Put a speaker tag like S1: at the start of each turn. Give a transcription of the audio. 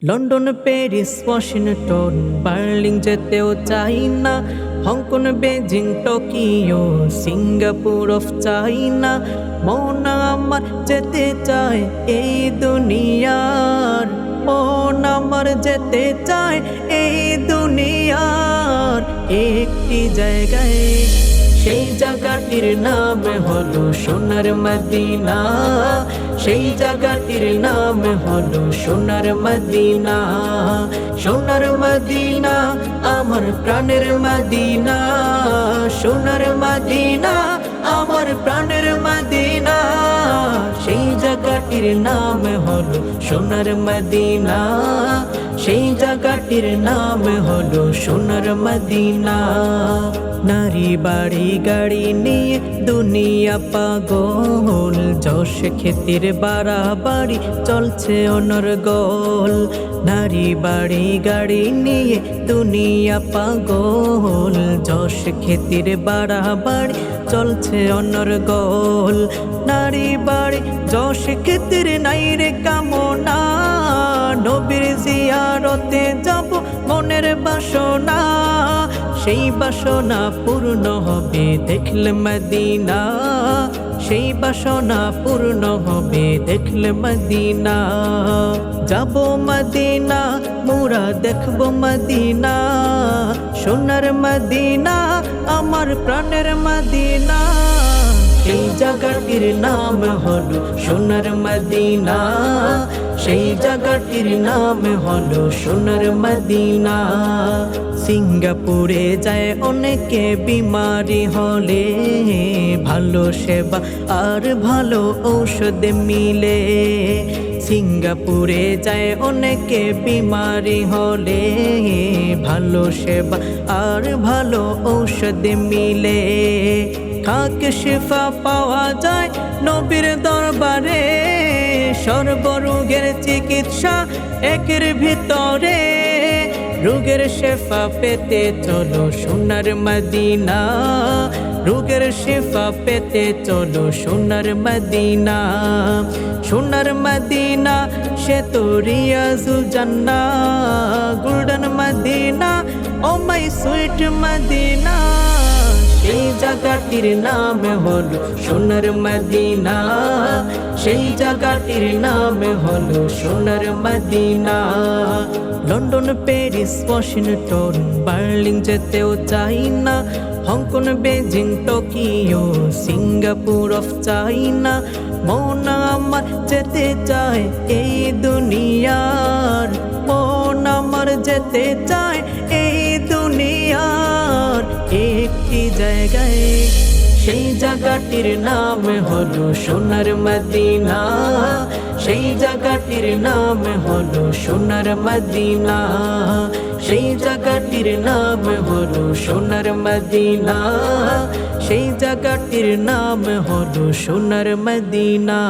S1: London, Paris, Washington, Berlin যেতেও চাই না, Hong Kong, Beijing, Tokyo, Singapore of China. মন আমার যেতে চায় এই দুনিয়ার, মন আমার যেতে চায় এই দুনিয়ার একটি জায়গায়। সেই জায়গাটির নাম হলো সোনার মদিনা, সেই জায়গাটির নাম হলো সোনার মদিনা। সোনার মদিনা আমার প্রাণের মদিনা, সোনার মদিনা আমার প্রাণের মদিনা। সেই জায়গাটির নাম হলো সোনার মদিনা, সেই জায়গাটির নাম হলো সোনার মদিনা। নারী বাড়ি গাড়ি নিয়ে দুনিয়া পাগল, যশ খ্যাতির বাড়াবাড়ি চলছে অনর্গল। নারী বাড়ি গাড়ি নিয়ে দুনিয়া পাগল, যশ খ্যাতির বাড়াবাড়ি চলছে অনর্গল। নারী বাড়ি যশ খ্যাতির নাই রে কামনা, নবীর জিয়ারতে যাব মনের বাসনা। সেই বাসনা পূর্ণ হবে দেখলে মদিনা, সেই বাসনা পূর্ণ হবে দেখলে মদিনা। যাব মদিনা মোরা দেখব মদিনা, সোনার মদিনা আমার প্রাণের মদিনা। সেই জায়গাটির নাম হলো সোনার মদিনা, সেই জায়গাটির নাম হলো সোনার মদিনা। সিঙ্গাপুরে যায় অনেকে বিমারি হলে, ভালো সেবা আর ভালো ঔষধ মিলে। সিঙ্গাপুরে যায় অনেকে বিমারি হলে, ভালো সেবা আর ভালো ঔষধ মিলে। খাক শিফা পাওয়া যায় নবীর দরবারে, সর্বরোগের চিকিৎসা একের ভিতরে। রোগের শেফা পেতে চলো সোনার মদিনা, রোগের শেফা পেতে চলো সোনার মদিনা। সোনার মদিনা সে তো রিয়াজুল জান্নাহ, golden Medina oh my sweet Medina. সেই জায়গাটির নাম হলো সোনার মদিনা, সেই জায়গাটির নাম হলো সোনার Medina. London, Paris, Washington, Berlin যেতেও চাই না, Hong Kong, Beijing, Tokyo, Singapore of China. মন আমার যেতে চায় এই দুনিয়ার, মন আমার যেতে চায় এই দুনিয়ার একটি জায়গায়। সেই জায়গাটির নাম হলো সোনার মদিনা, সেই জায়গাটির নাম হলো সোনার মদিনা। সেই জায়গাটির নাম হলো সোনার মদিনা, সেই জায়গাটির নাম হলো সোনার মদিনা।